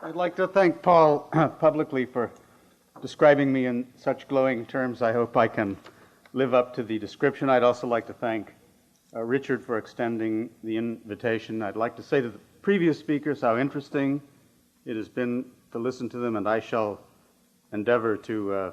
I'd like to thank Paul publicly for describing me in such glowing terms. I hope I can live up to the description. I'd also like to thank Richard for extending the invitation. I'd like to say to the previous speakers how interesting it has been to listen to them, and I shall endeavor to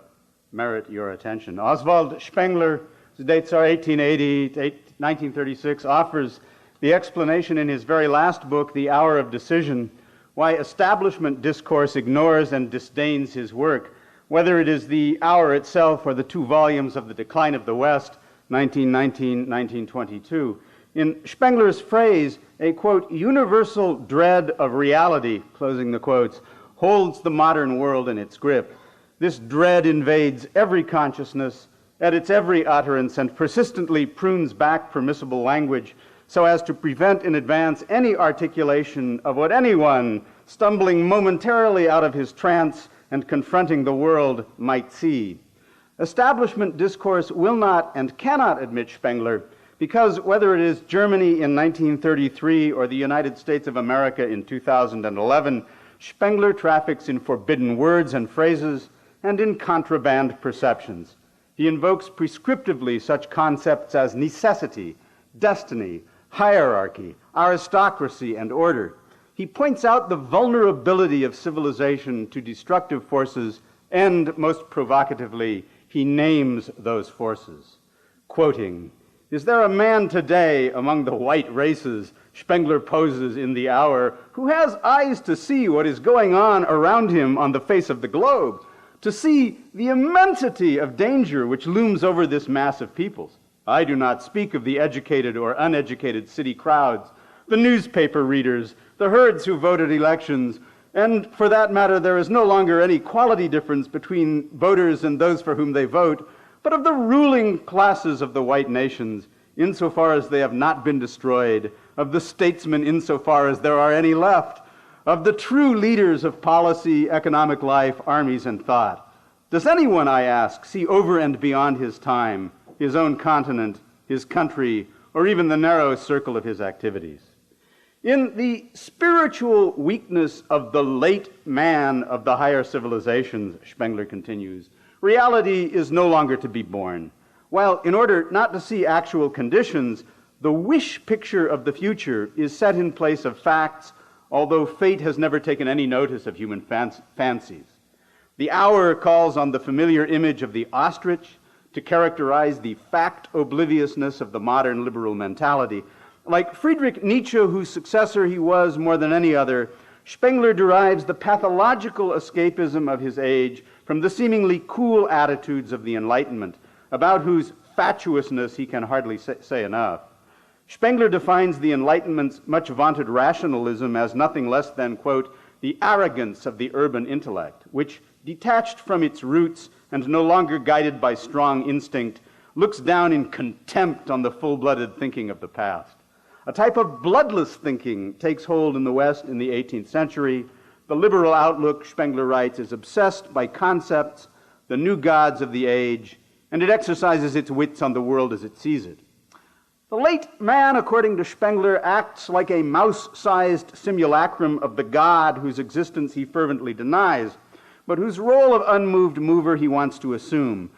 merit your attention. Oswald Spengler, whose dates are 1880 to 1936, offers the explanation in his very last book, The Hour of Decision, why establishment discourse ignores and disdains his work, whether it is the hour itself or the two volumes of The Decline of the West, 1919-1922. In Spengler's phrase, a, quote, universal dread of reality, closing the quotes, holds the modern world in its grip. This dread invades every consciousness, edits every utterance, and persistently prunes back permissible language so as to prevent in advance any articulation of what anyone, stumbling momentarily out of his trance and confronting the world, might see. Establishment discourse will not and cannot admit Spengler, because whether it is Germany in 1933 or the United States of America in 2011, Spengler traffics in forbidden words and phrases and in contraband perceptions. He invokes prescriptively such concepts as necessity, destiny, hierarchy, aristocracy, and order. He points out the vulnerability of civilization to destructive forces, and, most provocatively, he names those forces. Quoting, "Is there a man today among the white races," Spengler poses in The Hour, "who has eyes to see what is going on around him on the face of the globe, to see the immensity of danger which looms over this mass of peoples? I do not speak of the educated or uneducated city crowds, the newspaper readers, the herds who vote at elections, and for that matter, there is no longer any quality difference between voters and those for whom they vote, but of the ruling classes of the white nations, insofar as they have not been destroyed, of the statesmen insofar as there are any left, of the true leaders of policy, economic life, armies, and thought. Does anyone, I ask, see over and beyond his time, his own continent, his country, or even the narrow circle of his activities? In the spiritual weakness of the late man of the higher civilizations," Spengler continues, "reality is no longer to be born, while in order not to see actual conditions, the wish picture of the future is set in place of facts, although fate has never taken any notice of human fancies. The Hour calls on the familiar image of the ostrich to characterize the fact-obliviousness of the modern liberal mentality. Like Friedrich Nietzsche, whose successor he was more than any other, Spengler derives the pathological escapism of his age from the seemingly cool attitudes of the Enlightenment, about whose fatuousness he can hardly say enough. Spengler defines the Enlightenment's much vaunted rationalism as nothing less than, quote, the arrogance of the urban intellect, which, detached from its roots and no longer guided by strong instinct, looks down in contempt on the full-blooded thinking of the past. A type of bloodless thinking takes hold in the West in the 18th century. The liberal outlook, Spengler writes, is obsessed by concepts, the new gods of the age, and it exercises its wits on the world as it sees it. The late man, according to Spengler, acts like a mouse-sized simulacrum of the God whose existence he fervently denies, but whose role of unmoved mover he wants to assume.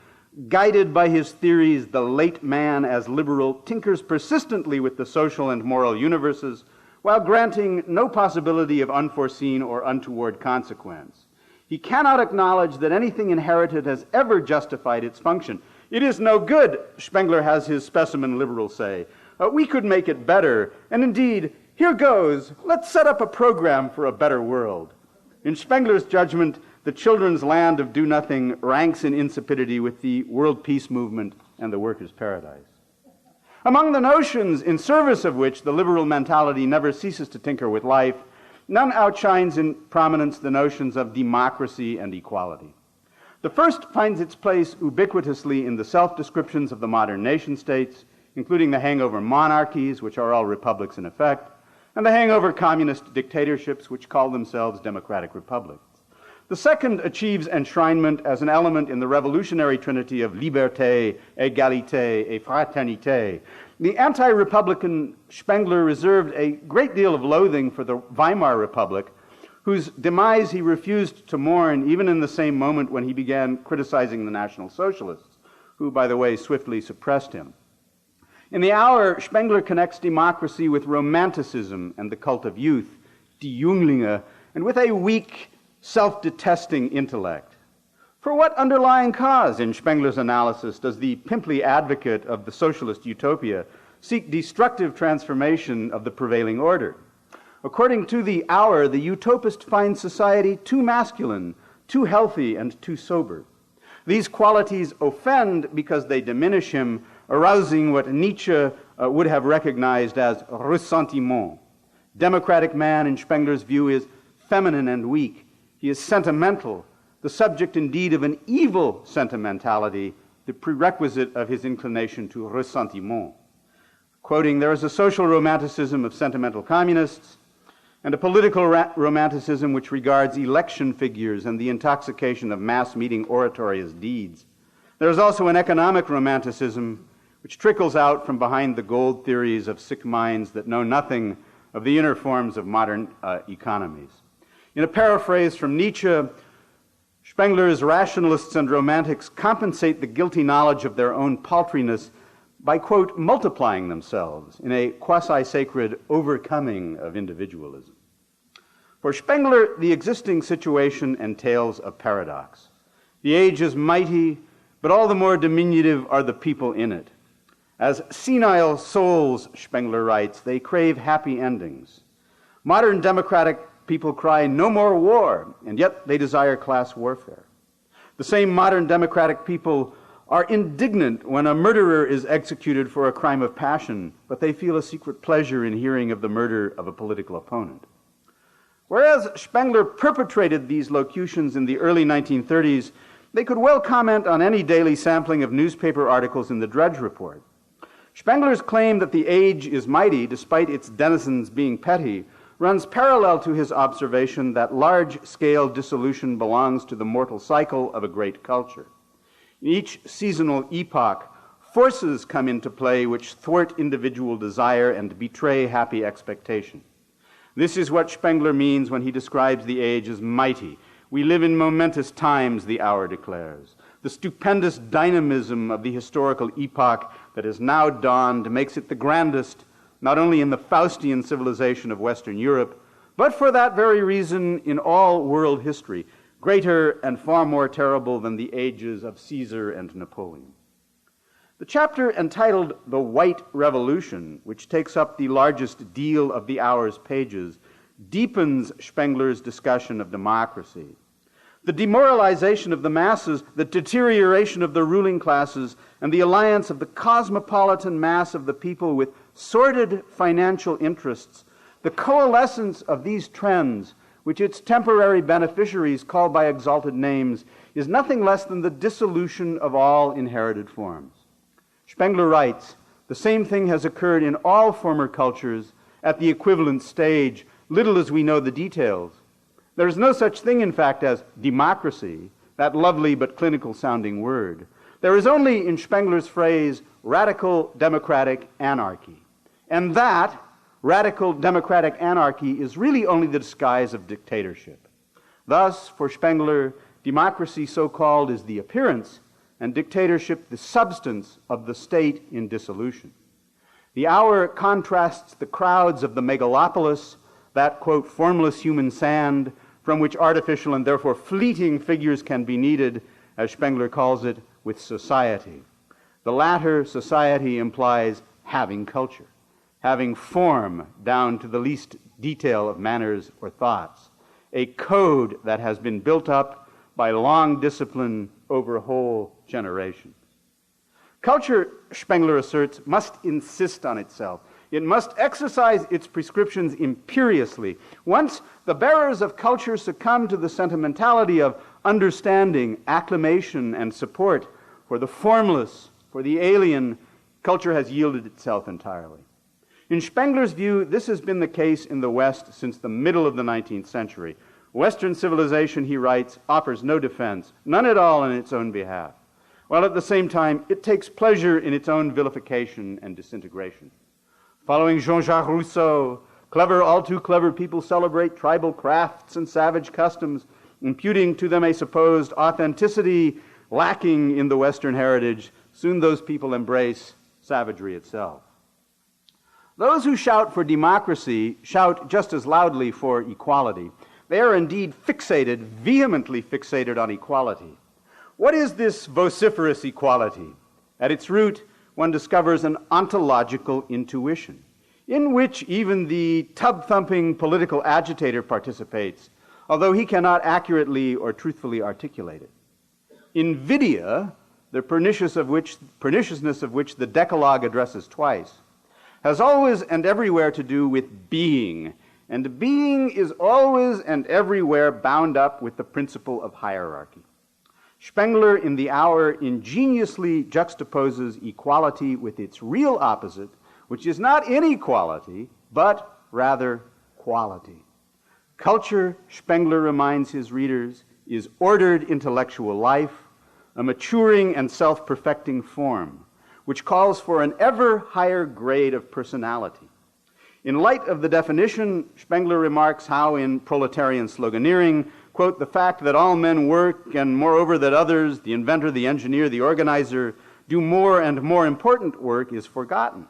Guided by his theories, the late man, as liberal, tinkers persistently with the social and moral universes, while granting no possibility of unforeseen or untoward consequence. He cannot acknowledge that anything inherited has ever justified its function. It is no good, Spengler has his specimen liberals say. We could make it better, and indeed, here goes, let's set up a program for a better world. In Spengler's judgment, the children's land of do-nothing ranks in insipidity with the world peace movement and the workers' paradise. Among the notions in service of which the liberal mentality never ceases to tinker with life, none outshines in prominence the notions of democracy and equality. The first finds its place ubiquitously in the self-descriptions of the modern nation-states, including the hangover monarchies, which are all republics in effect, and the hangover communist dictatorships, which call themselves democratic republics. The second achieves enshrinement as an element in the revolutionary trinity of liberté, égalité, et fraternité. The anti-republican Spengler reserved a great deal of loathing for the Weimar Republic, whose demise he refused to mourn even in the same moment when he began criticizing the National Socialists, who, by the way, swiftly suppressed him. In The Hour, Spengler connects democracy with romanticism and the cult of youth, die Junglinge, and with a weak, self-detesting intellect. For what underlying cause, in Spengler's analysis, does the pimply advocate of the socialist utopia seek destructive transformation of the prevailing order? According to The Hour, the utopist finds society too masculine, too healthy, and too sober. These qualities offend because they diminish him, arousing what Nietzsche would have recognized as ressentiment. Democratic man, in Spengler's view, is feminine and weak. He is sentimental, the subject indeed of an evil sentimentality, the prerequisite of his inclination to ressentiment. Quoting, "There is a social romanticism of sentimental communists, and a political romanticism which regards election figures and the intoxication of mass meeting oratory as deeds. There is also an economic romanticism which trickles out from behind the gold theories of sick minds that know nothing of the inner forms of modern economies." In a paraphrase from Nietzsche, Spengler's rationalists and romantics compensate the guilty knowledge of their own paltriness by, quote, multiplying themselves in a quasi-sacred overcoming of individualism. For Spengler, the existing situation entails a paradox. The age is mighty, but all the more diminutive are the people in it. As senile souls, Spengler writes, they crave happy endings. Modern democratic people cry, "No more war," and yet they desire class warfare. The same modern democratic people are indignant when a murderer is executed for a crime of passion, but they feel a secret pleasure in hearing of the murder of a political opponent. Whereas Spengler perpetrated these locutions in the early 1930s, they could well comment on any daily sampling of newspaper articles in the Drudge Report. Spengler's claim that the age is mighty, despite its denizens being petty, runs parallel to his observation that large-scale dissolution belongs to the mortal cycle of a great culture. In each seasonal epoch, forces come into play which thwart individual desire and betray happy expectation. This is what Spengler means when he describes the age as mighty. We live in momentous times, The Hour declares. The stupendous dynamism of the historical epoch that has now dawned makes it the grandest, not only in the Faustian civilization of Western Europe, but for that very reason in all world history, greater and far more terrible than the ages of Caesar and Napoleon. The chapter entitled The White Revolution, which takes up the largest deal of The Hour's pages, deepens Spengler's discussion of democracy. The demoralization of the masses, the deterioration of the ruling classes, and the alliance of the cosmopolitan mass of the people with sordid financial interests, the coalescence of these trends, which its temporary beneficiaries call by exalted names, is nothing less than the dissolution of all inherited forms. Spengler writes, "The same thing has occurred in all former cultures at the equivalent stage, little as we know the details. There is no such thing, in fact, as democracy, that lovely but clinical-sounding word. There is only, in Spengler's phrase, radical democratic anarchy. And that radical democratic anarchy is really only the disguise of dictatorship. Thus, for Spengler, democracy so-called is the appearance, and dictatorship the substance of the state in dissolution. The Hour contrasts the crowds of the megalopolis, that, quote, formless human sand, from which artificial and therefore fleeting figures can be needed, as Spengler calls it, with society. The latter, society, implies having culture, having form down to the least detail of manners or thoughts, a code that has been built up by long discipline over whole generations. Culture, Spengler asserts, must insist on itself. It must exercise its prescriptions imperiously. Once the bearers of culture succumb to the sentimentality of understanding, acclamation, and support for the formless, for the alien, culture has yielded itself entirely. In Spengler's view, this has been the case in the West since the middle of the 19th century. Western civilization, he writes, offers no defense, none at all in its own behalf, while at the same time it takes pleasure in its own vilification and disintegration. Following Jean-Jacques Rousseau, Clever, all too clever people celebrate tribal crafts and savage customs, imputing to them a supposed authenticity lacking in the Western heritage. Soon those people embrace savagery itself. Those who shout for democracy shout just as loudly for equality. They are indeed fixated, vehemently fixated on equality. What is this vociferous equality? At its root, one discovers an ontological intuition, in which even the tub-thumping political agitator participates, although he cannot accurately or truthfully articulate it. Invidia, the perniciousness of which the Decalogue addresses twice, has always and everywhere to do with being, and being is always and everywhere bound up with the principle of hierarchy. Spengler in The Hour ingeniously juxtaposes equality with its real opposite, which is not inequality, but rather quality. Culture, Spengler reminds his readers, is ordered intellectual life, a maturing and self-perfecting form, which calls for an ever higher grade of personality. In light of the definition, Spengler remarks how in Proletarian Sloganeering, quote, the fact that all men work, and moreover that others, the inventor, the engineer, the organizer, do more and more important work is forgotten.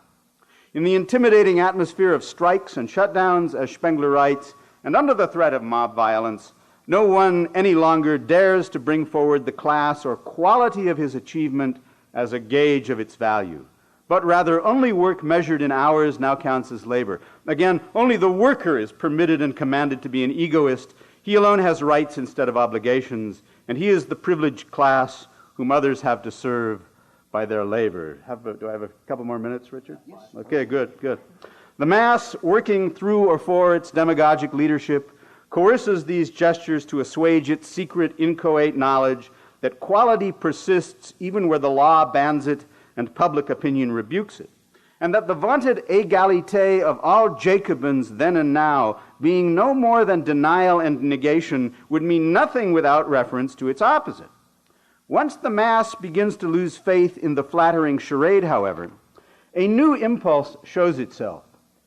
In the intimidating atmosphere of strikes and shutdowns, as Spengler writes, and under the threat of mob violence, no one any longer dares to bring forward the class or quality of his achievement as a gauge of its value, but rather only work measured in hours now counts as labor. Again, only the worker is permitted and commanded to be an egoist. He alone has rights instead of obligations, and he is the privileged class whom others have to serve by their labor. Do I have a couple more minutes, Richard? Yes. Okay, good. The mass, working through or for its demagogic leadership, coerces these gestures to assuage its secret, inchoate knowledge that quality persists even where the law bans it and public opinion rebukes it, and that the vaunted égalité of all Jacobins then and now, being no more than denial and negation, would mean nothing without reference to its opposite. Once the mass begins to lose faith in the flattering charade, however, a new impulse shows itself.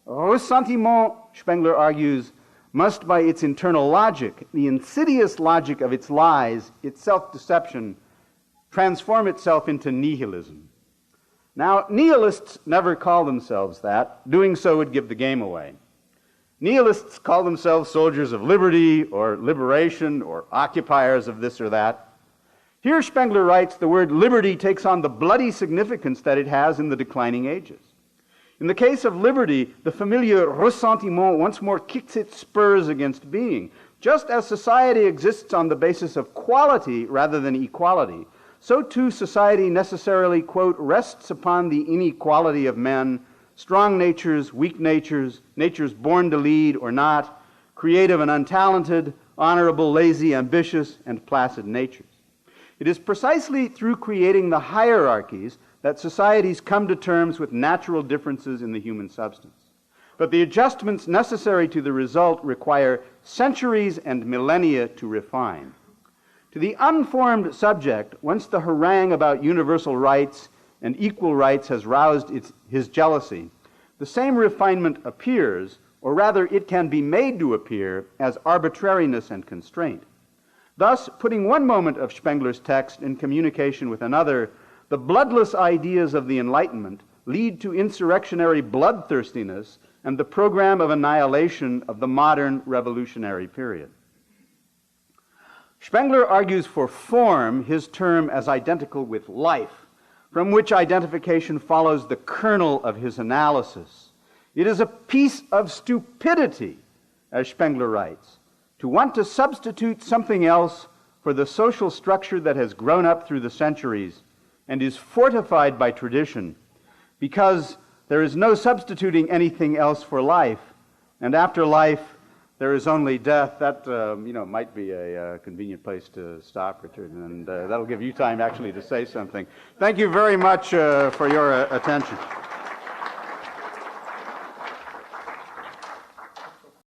Ressentiment, Spengler argues, must by its internal logic, the insidious logic of its lies, its self-deception, transform itself into nihilism. Now, nihilists never call themselves that. Doing so would give the game away. Nihilists call themselves soldiers of liberty or liberation or occupiers of this or that. Here, Spengler writes, the word liberty takes on the bloody significance that it has in the declining ages. In the case of liberty, the familiar ressentiment once more kicks its spurs against being. Just as society exists on the basis of quality rather than equality, so too society necessarily, quote, rests upon the inequality of men, strong natures, weak natures, natures born to lead or not, creative and untalented, honorable, lazy, ambitious, and placid natures. It is precisely through creating the hierarchies that societies come to terms with natural differences in the human substance. But the adjustments necessary to the result require centuries and millennia to refine. To the unformed subject, once the harangue about universal rights and equal rights has roused his jealousy, the same refinement appears, or rather it can be made to appear, as arbitrariness and constraint. Thus, putting one moment of Spengler's text in communication with another, the bloodless ideas of the Enlightenment lead to insurrectionary bloodthirstiness and the program of annihilation of the modern revolutionary period. Spengler argues for form, his term as identical with life, from which identification follows the kernel of his analysis. It is a piece of stupidity, as Spengler writes, to want to substitute something else for the social structure that has grown up through the centuries and is fortified by tradition, because there is no substituting anything else for life, and after life, there is only death. That, might be a convenient place to stop, Richard, and that'll give you time actually to say something. Thank you very much for your attention.